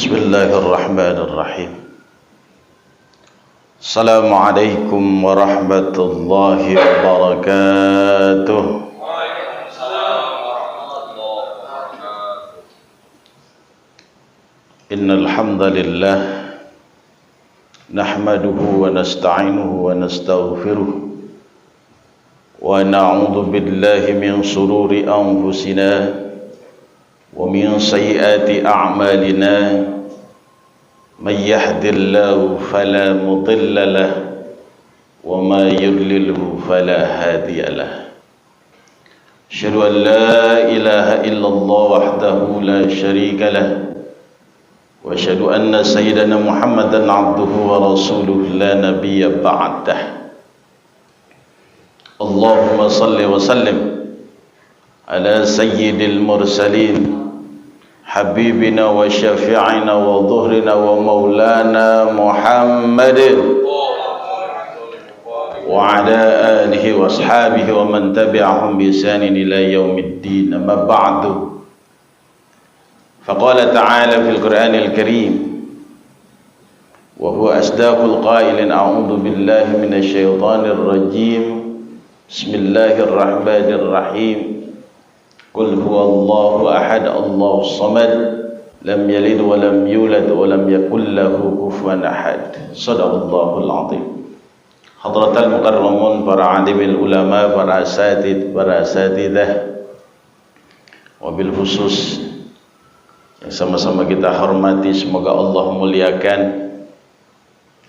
Bismillahirrahmanirrahim. Assalamualaikum warahmatullahi wabarakatuh. Innal hamdalillah nahmaduhu wa nasta'inuhu wa nastaghfiruh wa na'udzu billahi min shururi anfusina ومن سيئات أعمالنا من يهد الله فلا مضل له وما يضلله فلا هادي له أشهد أن لا إله إلا الله وحده لا شريك له وأشهد أن سيدنا محمدا عبده ورسوله لا نبي بعده اللهم صل وسلم على سيد المرسلين حبيبنا وشفيعنا وظهرنا ومولانا محمد وعلى آله وأصحابه ومن تبعهم بإحسان إلى يوم الدين أما بعد فقال تعالى في القرآن الكريم وهو أصدق القائل أعوذ بالله من الشيطان الرجيم بسم الله الرحمن الرحيم قل هو الله أحد الله الصمد لم يلد ولم يولد ولم يكن له كفوا أحد صدق الله العظيم. Hadratal mukarramun, para alimil ulama, para asatidzah, wabil khusus yang sama-sama kita hormati, semoga Allah muliakan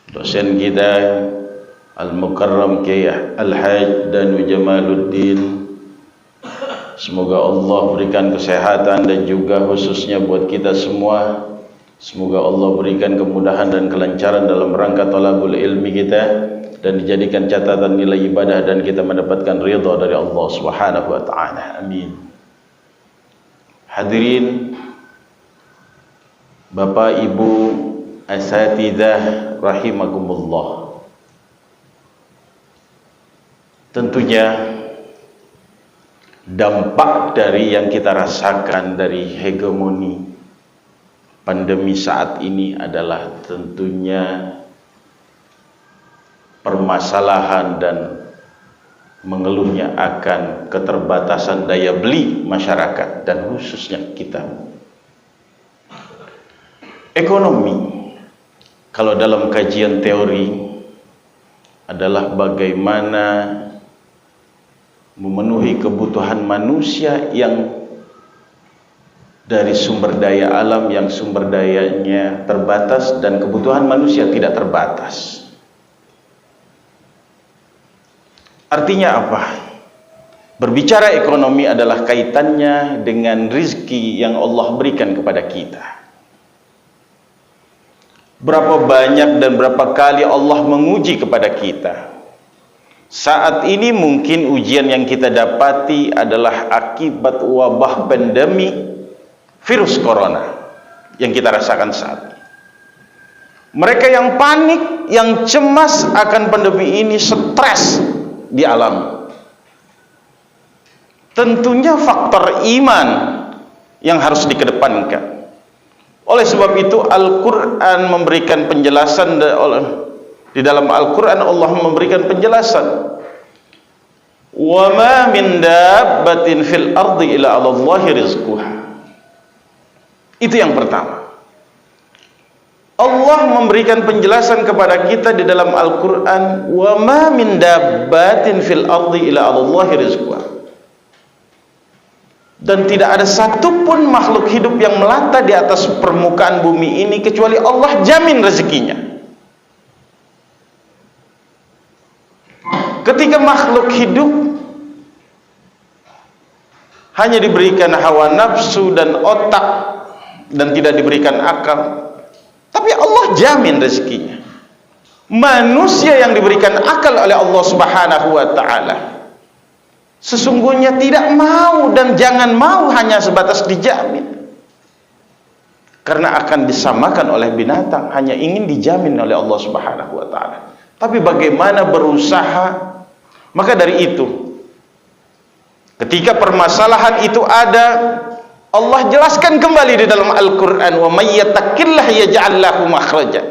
dosen kita Al-Mukarram Kiai Al-Hajj Danu Jamaluddin. Semoga Allah berikan kesehatan dan juga khususnya buat kita semua. Semoga Allah berikan kemudahan dan kelancaran dalam rangka thalabul ilmi kita dan dijadikan catatan nilai ibadah dan kita mendapatkan ridha dari Allah Subhanahu wa taala. Amin. Hadirin Bapak Ibu asatidzah rahimakumullah. Tentunya dampak dari yang kita rasakan dari hegemoni pandemi saat ini adalah tentunya permasalahan dan mengeluhnya akan keterbatasan daya beli masyarakat dan khususnya kita. Ekonomi, kalau dalam kajian teori, adalah bagaimana memenuhi kebutuhan manusia yang dari sumber daya alam yang sumber dayanya terbatas dan kebutuhan manusia tidak terbatas. Artinya apa? Berbicara ekonomi adalah kaitannya dengan rizki yang Allah berikan kepada kita. Berapa banyak dan berapa kali Allah menguji kepada kita. Saat ini mungkin ujian yang kita dapati adalah akibat wabah pandemi virus corona yang kita rasakan saat ini. Mereka yang panik, yang cemas akan pandemi ini, stres di alam. Tentunya faktor iman yang harus dikedepankan. Oleh sebab itu Al-Quran memberikan penjelasan di dalam Al-Quran. Allah memberikan penjelasan, wa ma min dabbatin fil ardi illa 'alallahi rizquha. Itu yang pertama. Allah memberikan penjelasan kepada kita di dalam Al-Quran, wa ma min dabbatin fil ardi illa 'alallahi rizquha. Dan tidak ada satupun makhluk hidup yang melata di atas permukaan bumi ini kecuali Allah jamin rezekinya. Ketika makhluk hidup hanya diberikan hawa nafsu dan otak dan tidak diberikan akal, tapi Allah jamin rezekinya. Manusia yang diberikan akal oleh Allah Subhanahu wa taala sesungguhnya tidak mau dan jangan mau hanya sebatas dijamin, karena akan disamakan oleh binatang, hanya ingin dijamin oleh Allah Subhanahu wa taala. Tapi bagaimana berusaha? Maka dari itu, ketika permasalahan itu ada, Allah jelaskan kembali di dalam Al-Quran, wa may yattaqillah yaj'al lahu makhraja.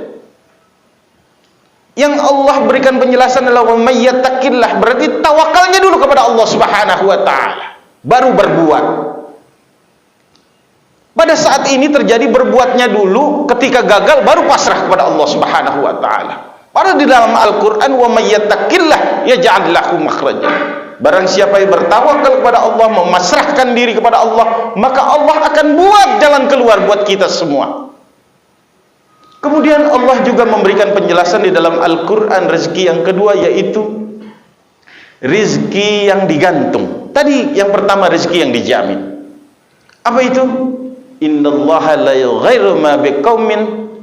Yang Allah berikan penjelasan adalah wa may yattaqillah, berarti tawakalnya dulu kepada Allah Subhanahu wa taala, baru berbuat. Pada saat ini terjadi berbuatnya dulu, ketika gagal baru pasrah kepada Allah Subhanahu wa taala. Padahal di dalam Al-Quran, wa may yattaqillah yaj'al lahu makhraja. Barang siapa yang bertawakal kepada Allah, memasrahkan diri kepada Allah, maka Allah akan buat jalan keluar buat kita semua. Kemudian Allah juga memberikan penjelasan di dalam Al-Quran rezeki yang kedua, yaitu rezeki yang digantung. Tadi yang pertama rezeki yang dijamin. Apa itu? Innallaha la yughayyiru ma biqaumin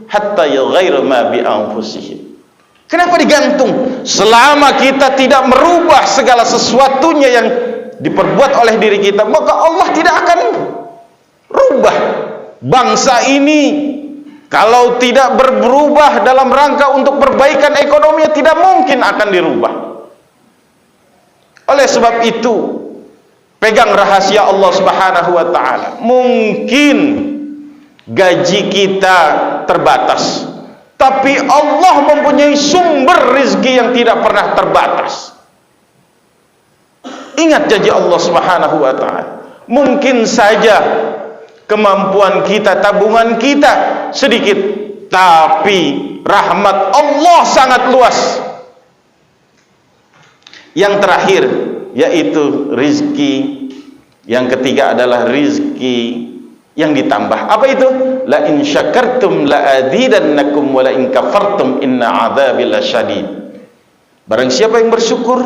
hatta yughayyiru ma bi anfusihim. Kenapa digantung? Selama kita tidak merubah segala sesuatunya yang diperbuat oleh diri kita, maka Allah tidak akan rubah. Bangsa ini kalau tidak berubah dalam rangka untuk perbaikan ekonomi, tidak mungkin akan dirubah. Oleh sebab itu, pegang rahasia Allah Subhanahu wa taala. Mungkin gaji kita terbatas, tapi Allah mempunyai sumber rezeki yang tidak pernah terbatas. Ingat janji Allah Subhanahu wa taala. Mungkin saja kemampuan kita, tabungan kita sedikit, tapi rahmat Allah sangat luas. Yang terakhir yaitu rizki. Yang ketiga adalah rizki yang ditambah. Apa itu? La in syakartum la azidannakum wa la in kafartum inna adzabi lasyadid. Barang siapa yang bersyukur,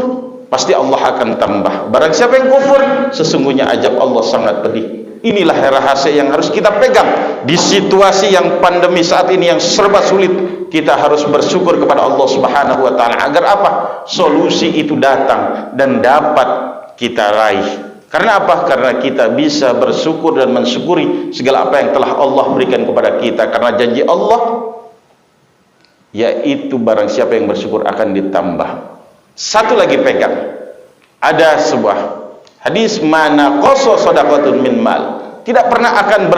pasti Allah akan tambah. Barang siapa yang kufur, sesungguhnya azab Allah sangat pedih. Inilah rahasia yang harus kita pegang di situasi yang pandemi saat ini yang serba sulit. Kita harus bersyukur kepada Allah Subhanahu wa taala agar apa? Solusi itu datang dan dapat kita raih. Karena apa? Karena kita bisa bersyukur dan mensyukuri segala apa yang telah Allah berikan kepada kita. Karena janji Allah, yaitu barang siapa yang bersyukur akan ditambah. Satu lagi pegang. Ada sebuah hadis, mana qasa shadaqatun min mal. Tidak pernah akan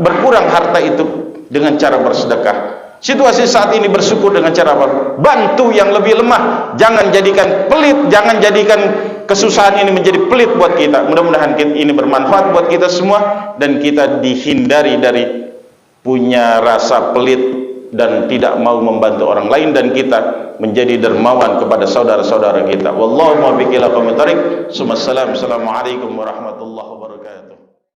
berkurang harta itu dengan cara bersedekah. Situasi saat ini bersyukur dengan cara apa? Bantu yang lebih lemah. Jangan jadikan pelit, jangan jadikan kesusahan ini menjadi pelit buat kita. Mudah-mudahan ini bermanfaat buat kita semua dan kita dihindari dari punya rasa pelit dan tidak mau membantu orang lain, dan kita menjadi dermawan kepada saudara-saudara kita. Wallahu muwaffiq ila aqwamit thoriq. Assalamualaikum warahmatullahi wabarakatuh.